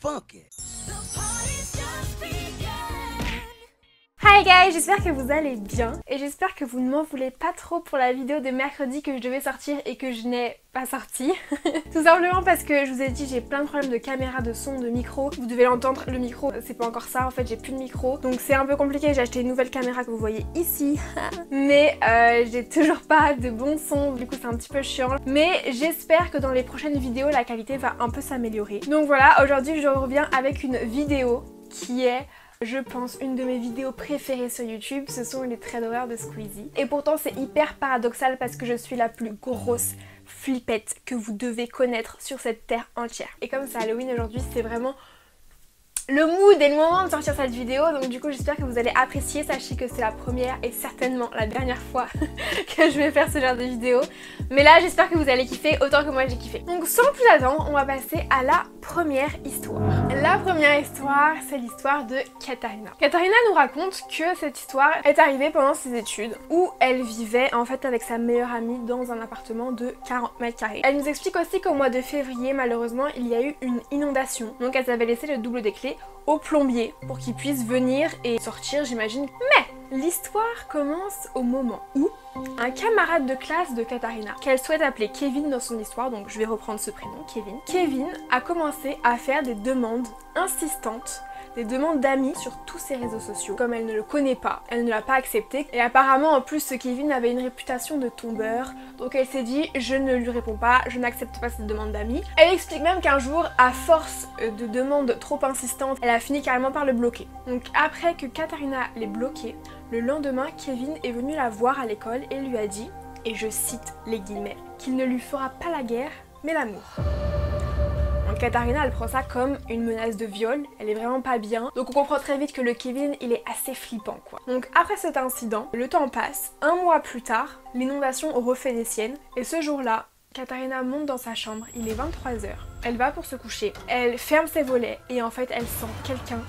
funky. Hi guys, j'espère que vous allez bien et j'espère que vous ne m'en voulez pas trop pour la vidéo de mercredi que je devais sortir et que je n'ai pas sorti. Tout simplement parce que je vous ai dit j'ai plein de problèmes de caméra, de son, de micro. Vous devez l'entendre, le micro c'est pas encore ça, en fait j'ai plus de micro. Donc c'est un peu compliqué, j'ai acheté une nouvelle caméra que vous voyez ici. Mais j'ai toujours pas de bon son, du coup c'est un petit peu chiant. Mais j'espère que dans les prochaines vidéos la qualité va un peu s'améliorer. Donc voilà, aujourd'hui je reviens avec une vidéo qui est... je pense une de mes vidéos préférées sur YouTube, ce sont les traits d'horreur de Squeezie. Et pourtant c'est hyper paradoxal parce que je suis la plus grosse flippette que vous devez connaître sur cette terre entière. Et comme c'est Halloween aujourd'hui, c'est vraiment le mood et le moment de sortir cette vidéo, donc du coup j'espère que vous allez apprécier. Sachez que c'est la première et certainement la dernière fois que je vais faire ce genre de vidéo, mais là j'espère que vous allez kiffer autant que moi j'ai kiffé. Donc sans plus attendre, on va passer à la première histoire. La première histoire, c'est l'histoire de Katharina. Katharina nous raconte que cette histoire est arrivée pendant ses études, où elle vivait en fait avec sa meilleure amie dans un appartement de 40 mètres carrés. Elle nous explique aussi qu'au mois de février, malheureusement, il y a eu une inondation, donc elle avait laissé le double des clés au plombier pour qu'il puisse venir et sortir, j'imagine. Mais l'histoire commence au moment où un camarade de classe de Katharina, qu'elle souhaite appeler Kevin dans son histoire, donc je vais reprendre ce prénom, Kevin. Kevin a commencé à faire des demandes insistantes, des demandes d'amis sur tous ses réseaux sociaux. Comme elle ne le connaît pas, elle ne l'a pas accepté. Et apparemment en plus ce Kevin avait une réputation de tombeur. Donc elle s'est dit je ne lui réponds pas, je n'accepte pas cette demande d'amis. Elle explique même qu'un jour, à force de demandes trop insistantes, elle a fini carrément par le bloquer. Donc après que Katharina l'ait bloqué, le lendemain Kevin est venu la voir à l'école et lui a dit, et je cite les guillemets, qu'il ne lui fera pas la guerre mais l'amour. Donc Katharina elle prend ça comme une menace de viol, elle est vraiment pas bien. Donc on comprend très vite que le Kevin il est assez flippant quoi. Donc après cet incident, le temps passe, un mois plus tard, l'inondation refait des siennes. Et ce jour-là, Katharina monte dans sa chambre, il est 23h. Elle va pour se coucher, elle ferme ses volets et en fait elle sent quelqu'un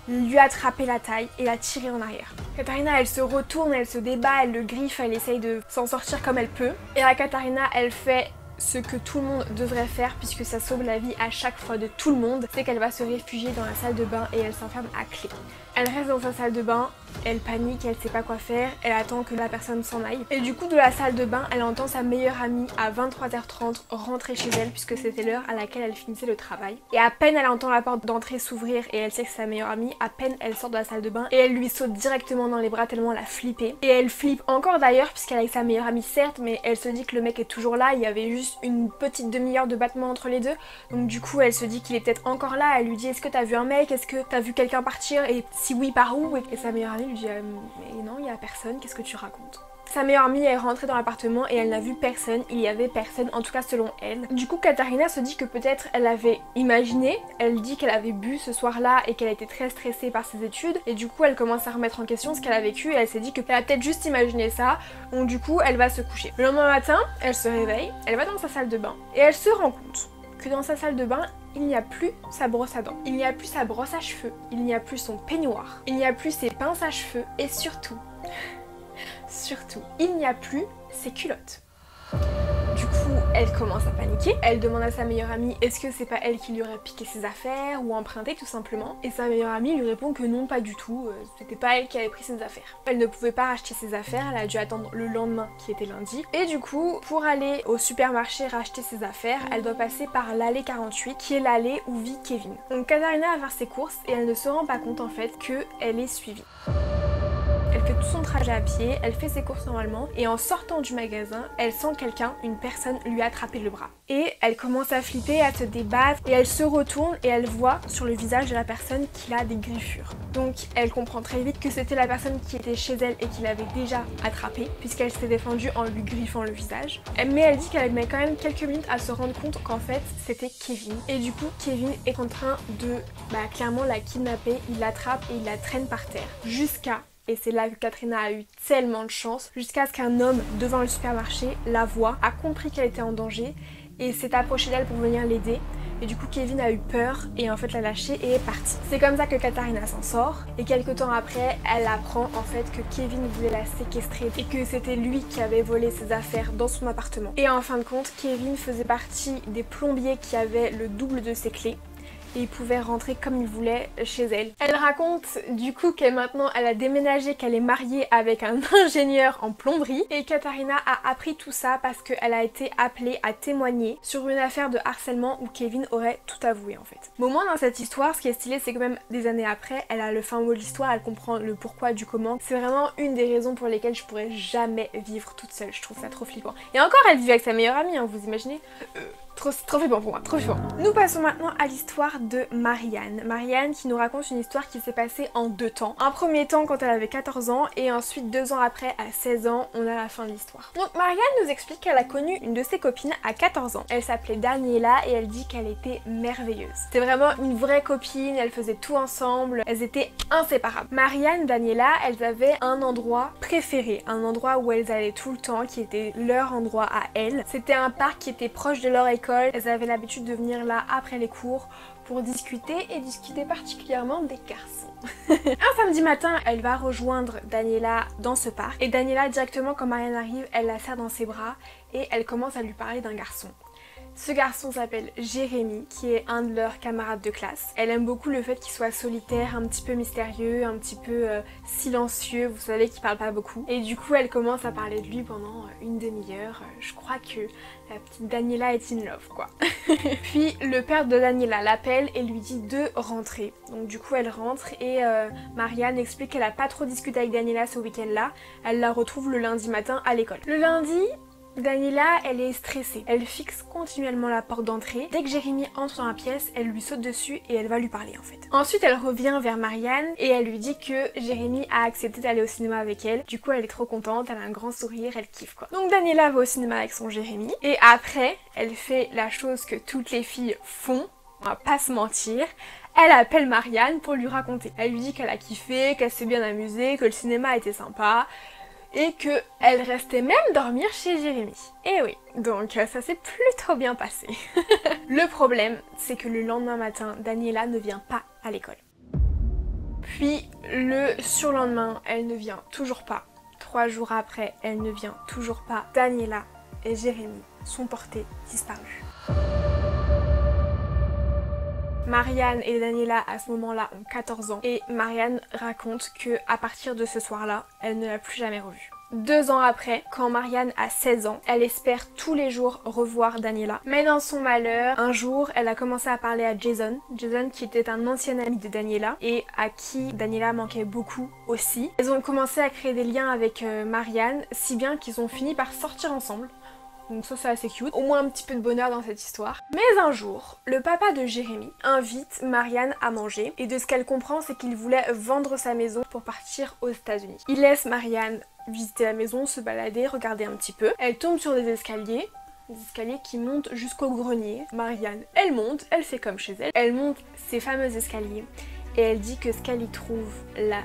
lui attraper la taille et la tirer en arrière. Katharina elle se retourne, elle se débat, elle le griffe, elle essaye de s'en sortir comme elle peut. Et là Katharina elle fait ce que tout le monde devrait faire puisque ça sauve la vie à chaque fois de tout le monde, c'est qu'elle va se réfugier dans la salle de bain et elle s'enferme à clé. Elle reste dans sa salle de bain, elle panique, elle sait pas quoi faire, elle attend que la personne s'en aille. Et du coup de la salle de bain, elle entend sa meilleure amie à 23h30 rentrer chez elle puisque c'était l'heure à laquelle elle finissait le travail. Et à peine elle entend la porte d'entrée s'ouvrir et elle sait que c'est sa meilleure amie, à peine elle sort de la salle de bain et elle lui saute directement dans les bras tellement elle a flippé. Et elle flippe encore d'ailleurs puisqu'elle est avec sa meilleure amie certes, mais elle se dit que le mec est toujours là, il y avait juste une petite demi-heure de battement entre les deux. Donc du coup elle se dit qu'il est peut-être encore là, elle lui dit est-ce que t'as vu un mec, est-ce que t'as vu quelqu'un partir et si oui par où? Et sa meilleure amie lui dit mais non il y a personne, qu'est-ce que tu racontes? Sa meilleure amie est rentrée dans l'appartement et elle n'a vu personne, il y avait personne, en tout cas selon elle. Du coup Katharina se dit que peut-être elle avait imaginé, elle dit qu'elle avait bu ce soir-là et qu'elle était très stressée par ses études et du coup elle commence à remettre en question ce qu'elle a vécu et elle s'est dit qu'elle a peut-être juste imaginé ça, donc du coup elle va se coucher. Le lendemain matin, elle se réveille, elle va dans sa salle de bain et elle se rend compte que dans sa salle de bain, il n'y a plus sa brosse à dents, il n'y a plus sa brosse à cheveux, il n'y a plus son peignoir, il n'y a plus ses pinces à cheveux et surtout, il n'y a plus ses culottes. Du coup, elle commence à paniquer, elle demande à sa meilleure amie est-ce que c'est pas elle qui lui aurait piqué ses affaires ou emprunté tout simplement. Et sa meilleure amie lui répond que non pas du tout, c'était pas elle qui avait pris ses affaires. Elle ne pouvait pas racheter ses affaires, elle a dû attendre le lendemain qui était lundi. Et du coup, pour aller au supermarché racheter ses affaires, elle doit passer par l'allée 48 qui est l'allée où vit Kevin. Donc Katharina va faire ses courses et elle ne se rend pas compte en fait qu'elle est suivie. Elle fait tout son trajet à pied, elle fait ses courses normalement et en sortant du magasin, elle sent quelqu'un, une personne lui attraper le bras. Et elle commence à flipper, à se débattre et elle se retourne et elle voit sur le visage de la personne qu'il a des griffures. Donc elle comprend très vite que c'était la personne qui était chez elle et qui l'avait déjà attrapée puisqu'elle s'était défendue en lui griffant le visage. Mais elle dit qu'elle met quand même quelques minutes à se rendre compte qu'en fait c'était Kevin. Et du coup Kevin est en train de clairement la kidnapper, il l'attrape et il la traîne par terre jusqu'à... Et c'est là que Katharina a eu tellement de chance, jusqu'à ce qu'un homme devant le supermarché la voit, a compris qu'elle était en danger et s'est approché d'elle pour venir l'aider. Et du coup Kevin a eu peur et en fait l'a lâché et est parti. C'est comme ça que Katharina s'en sort et quelques temps après elle apprend en fait que Kevin voulait la séquestrer et que c'était lui qui avait volé ses affaires dans son appartement. Et en fin de compte Kevin faisait partie des plombiers qui avaient le double de ses clés. et il pouvait rentrer comme il voulait chez elle. Elle raconte du coup qu'elle a déménagé, qu'elle est mariée avec un ingénieur en plomberie et Katharina a appris tout ça parce qu'elle a été appelée à témoigner sur une affaire de harcèlement où Kevin aurait tout avoué en fait. Mais au moins dans cette histoire, ce qui est stylé, c'est que même des années après, elle a le fin mot de l'histoire, elle comprend le pourquoi du comment. C'est vraiment une des raisons pour lesquelles je pourrais jamais vivre toute seule, je trouve ça trop flippant. Et encore, elle vit avec sa meilleure amie, hein, vous imaginez? Trop flippant pour moi, trop flippant. Nous passons maintenant à l'histoire de Marianne. Marianne qui nous raconte une histoire qui s'est passée en 2 temps. Un premier temps quand elle avait 14 ans et ensuite 2 ans après à 16 ans, on a la fin de l'histoire. Donc Marianne nous explique qu'elle a connu une de ses copines à 14 ans. Elle s'appelait Daniela et elle dit qu'elle était merveilleuse. C'était vraiment une vraie copine, elles faisaient tout ensemble, elles étaient inséparables. Marianne, Daniela, elles avaient un endroit préféré, un endroit où elles allaient tout le temps, qui était leur endroit à elles. C'était un parc qui était proche de leur école. Elles avaient l'habitude de venir là après les cours pour discuter et discuter particulièrement des garçons. Un samedi matin, elle va rejoindre Daniela dans ce parc et Daniela directement quand Marianne arrive, elle la serre dans ses bras et elle commence à lui parler d'un garçon. Ce garçon s'appelle Jérémy, qui est un de leurs camarades de classe. Elle aime beaucoup le fait qu'il soit solitaire, un petit peu mystérieux, un petit peu silencieux, vous savez qu'il parle pas beaucoup. Et du coup elle commence à parler de lui pendant une demi-heure. Je crois que la petite Daniela est in love quoi. Puis le père de Daniela l'appelle et lui dit de rentrer. Donc du coup elle rentre et Marianne explique qu'elle a pas trop discuté avec Daniela ce week-end là. Elle la retrouve le lundi matin à l'école. Le lundi, Daniela, elle est stressée. Elle fixe continuellement la porte d'entrée. Dès que Jérémy entre dans la pièce, elle lui saute dessus et elle va lui parler en fait. Ensuite, elle revient vers Marianne et elle lui dit que Jérémy a accepté d'aller au cinéma avec elle. Du coup, elle est trop contente, elle a un grand sourire, elle kiffe quoi. Donc Daniela va au cinéma avec son Jérémy et après, elle fait la chose que toutes les filles font, on va pas se mentir. Elle appelle Marianne pour lui raconter. Elle lui dit qu'elle a kiffé, qu'elle s'est bien amusée, que le cinéma était sympa. Et qu'elle restait même dormir chez Jérémy. Et oui, donc ça s'est plutôt bien passé. Le problème, c'est que le lendemain matin, Daniela ne vient pas à l'école. Puis le surlendemain, elle ne vient toujours pas. 3 jours après, elle ne vient toujours pas. Daniela et Jérémy sont portés disparus. Marianne et Daniela à ce moment-là ont 14 ans et Marianne raconte que à partir de ce soir-là, elle ne l'a plus jamais revue. 2 ans après, quand Marianne a 16 ans, elle espère tous les jours revoir Daniela. Mais dans son malheur, un jour, elle a commencé à parler à Jason. Jason qui était un ancien ami de Daniela et à qui Daniela manquait beaucoup aussi. Ils ont commencé à créer des liens avec Marianne, si bien qu'ils ont fini par sortir ensemble. Donc ça c'est assez cute, au moins un petit peu de bonheur dans cette histoire. Mais un jour, le papa de Jérémy invite Marianne à manger et de ce qu'elle comprend c'est qu'il voulait vendre sa maison pour partir aux États-Unis. Il laisse Marianne visiter la maison, se balader, regarder un petit peu. Elle tombe sur des escaliers qui montent jusqu'au grenier. Marianne, elle monte, elle fait comme chez elle. Elle monte ces fameux escaliers et elle dit que ce qu'elle y trouve là,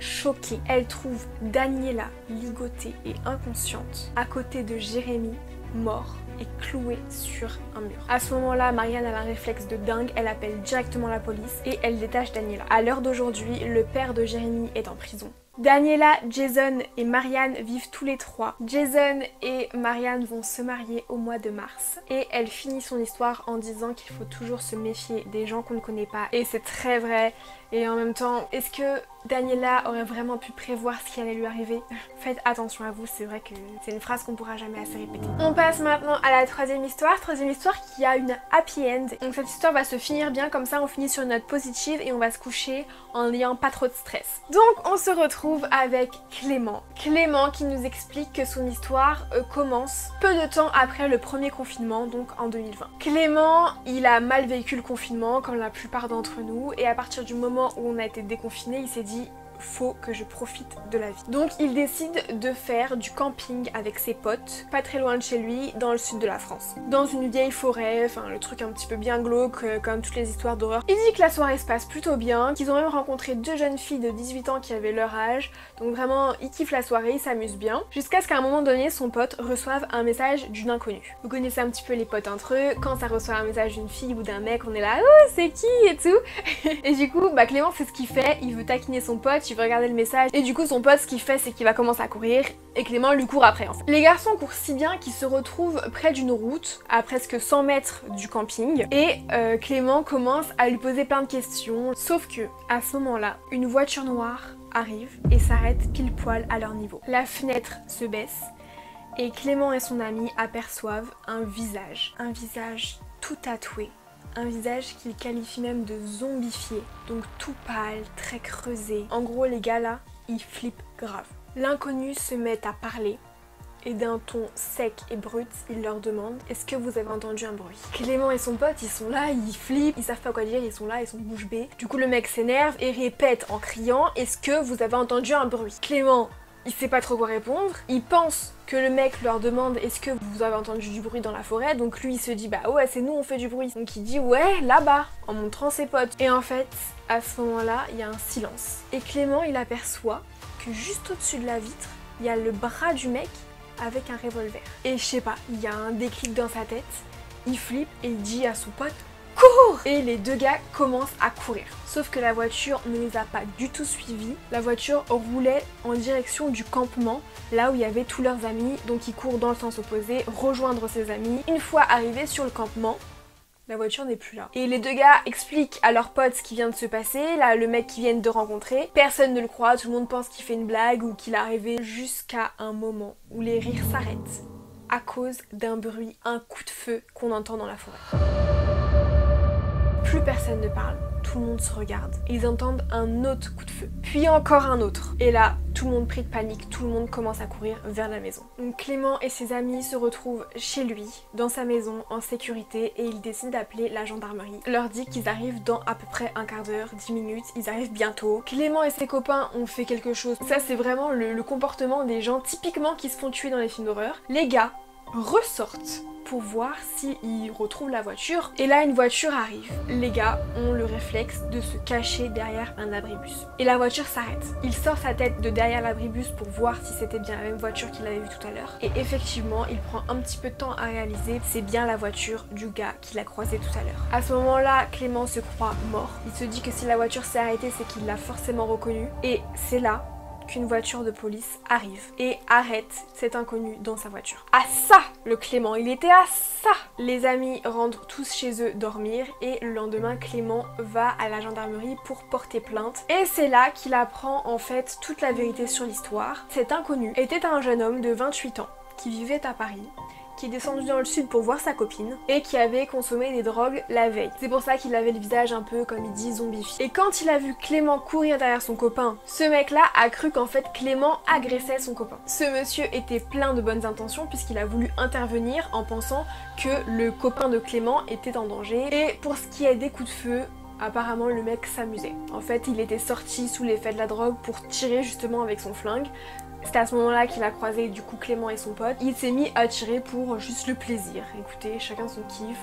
choquée, elle trouve Daniela ligotée et inconsciente à côté de Jérémy mort et cloué sur un mur. À ce moment-là, Marianne a un réflexe de dingue, elle appelle directement la police et elle détache Daniela. À l'heure d'aujourd'hui, le père de Jérémy est en prison. Daniela, Jason et Marianne vivent tous les 3. Jason et Marianne vont se marier au mois de mars. Et elle finit son histoire en disant qu'il faut toujours se méfier des gens qu'on ne connaît pas. Et c'est très vrai. Et en même temps, est-ce que Daniela aurait vraiment pu prévoir ce qui allait lui arriver? Faites attention à vous, c'est vrai que c'est une phrase qu'on pourra jamais assez répéter. On passe maintenant à la troisième histoire qui a une happy end. Donc cette histoire va se finir bien, comme ça on finit sur une note positive et on va se coucher en n'ayant pas trop de stress. Donc on se retrouve avec Clément. Clément qui nous explique que son histoire commence peu de temps après le premier confinement, donc en 2020. Clément, il a mal vécu le confinement comme la plupart d'entre nous et à partir du moment où on a été déconfiné, il s'est dit faut que je profite de la vie. Donc il décide de faire du camping avec ses potes, pas très loin de chez lui, dans le sud de la France. Dans une vieille forêt, enfin le truc un petit peu bien glauque, comme toutes les histoires d'horreur. Il dit que la soirée se passe plutôt bien, qu'ils ont même rencontré 2 jeunes filles de 18 ans qui avaient leur âge, donc vraiment il kiffe la soirée, il s'amuse bien, jusqu'à ce qu'à un moment donné son pote reçoive un message d'une inconnue. Vous connaissez un petit peu les potes entre eux, quand ça reçoit un message d'une fille ou d'un mec, on est là oh c'est qui et tout. Et du coup Clément c'est ce qu'il fait, il veut taquiner son pote, il veut regarder le message et du coup son pote ce qu'il fait c'est qu'il va commencer à courir et Clément lui court après en fait. Les garçons courent si bien qu'ils se retrouvent près d'une route à presque 100 mètres du camping et Clément commence à lui poser plein de questions, sauf que à ce moment-là une voiture noire arrive et s'arrête pile poil à leur niveau. La fenêtre se baisse et Clément et son ami aperçoivent un visage tout tatoué. Un visage qu'il qualifie même de zombifié, donc tout pâle, très creusé. En gros les gars là, ils flippent grave. L'inconnu se met à parler et d'un ton sec et brut, il leur demande « Est-ce que vous avez entendu un bruit ?» Clément et son pote, ils sont là, ils flippent, ils savent pas quoi dire, ils sont là, ils sont bouche bée. Du coup le mec s'énerve et répète en criant « Est-ce que vous avez entendu un bruit ?» Clément, il sait pas trop quoi répondre, il pense que le mec leur demande est-ce que vous avez entendu du bruit dans la forêt, donc lui il se dit bah ouais c'est nous on fait du bruit, donc il dit ouais là-bas en montrant ses potes. Et en fait à ce moment-là il y a un silence et Clément il aperçoit que juste au-dessus de la vitre il y a le bras du mec avec un revolver. Et je sais pas, il y a un déclic dans sa tête, il flippe et il dit à son pote cours! Et les deux gars commencent à courir. Sauf que la voiture ne les a pas du tout suivis. La voiture roulait en direction du campement, là où il y avait tous leurs amis. Donc ils courent dans le sens opposé, rejoindre ses amis. Une fois arrivés sur le campement, la voiture n'est plus là. Et les deux gars expliquent à leur pote ce qui vient de se passer, là le mec qu'ils viennent de rencontrer. Personne ne le croit, tout le monde pense qu'il fait une blague ou qu'il est arrivé, jusqu'à un moment où les rires s'arrêtent à cause d'un bruit, un coup de feu qu'on entend dans la forêt. Plus personne ne parle, tout le monde se regarde et ils entendent un autre coup de feu, puis encore un autre. Et là, tout le monde pris de panique, tout le monde commence à courir vers la maison. Donc Clément et ses amis se retrouvent chez lui, dans sa maison, en sécurité et ils décident d'appeler la gendarmerie. Leur dit qu'ils arrivent dans à peu près un quart d'heure, 10 minutes, ils arrivent bientôt. Clément et ses copains ont fait quelque chose. Ça c'est vraiment le comportement des gens typiquement qui se font tuer dans les films d'horreur. Les gars ressortent pour voir s'ils retrouvent la voiture et là une voiture arrive. Les gars ont le réflexe de se cacher derrière un abribus et la voiture s'arrête. Il sort sa tête de derrière l'abribus pour voir si c'était bien la même voiture qu'il avait vue tout à l'heure et effectivement il prend un petit peu de temps à réaliser, c'est bien la voiture du gars qu'il a croisé tout à l'heure. À ce moment là Clément se croit mort, il se dit que si la voiture s'est arrêtée c'est qu'il l'a forcément reconnue et c'est là qu'une voiture de police arrive et arrête cet inconnu dans sa voiture. À ça, le Clément, il était à ça. Les amis rentrent tous chez eux dormir et le lendemain, Clément va à la gendarmerie pour porter plainte. Et c'est là qu'il apprend en fait toute la vérité sur l'histoire. Cet inconnu était un jeune homme de 28 ans qui vivait à Paris, qui est descendu dans le sud pour voir sa copine et qui avait consommé des drogues la veille. C'est pour ça qu'il avait le visage un peu, comme il dit, zombifié. Et quand il a vu Clément courir derrière son copain, ce mec-là a cru qu'en fait Clément agressait son copain. Ce monsieur était plein de bonnes intentions puisqu'il a voulu intervenir en pensant que le copain de Clément était en danger. Et pour ce qui est des coups de feu, apparemment le mec s'amusait. En fait, il était sorti sous l'effet de la drogue pour tirer justement avec son flingue. C'était à ce moment-là qu'il a croisé du coup Clément et son pote. Il s'est mis à tirer pour juste le plaisir. Écoutez, chacun son kiff,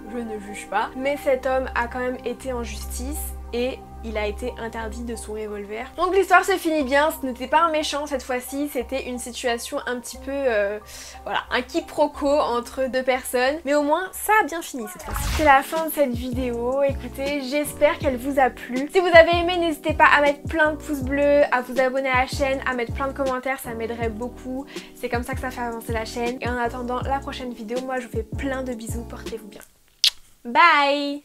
je ne juge pas. Mais cet homme a quand même été en justice et il a été interdit de son revolver. Donc l'histoire se finit bien, ce n'était pas un méchant cette fois-ci, c'était une situation un petit peu, voilà, un quiproquo entre deux personnes. Mais au moins, ça a bien fini cette fois-ci. C'est la fin de cette vidéo, écoutez, j'espère qu'elle vous a plu. Si vous avez aimé, n'hésitez pas à mettre plein de pouces bleus, à vous abonner à la chaîne, à mettre plein de commentaires, ça m'aiderait beaucoup. C'est comme ça que ça fait avancer la chaîne. Et en attendant la prochaine vidéo, moi je vous fais plein de bisous, portez-vous bien. Bye!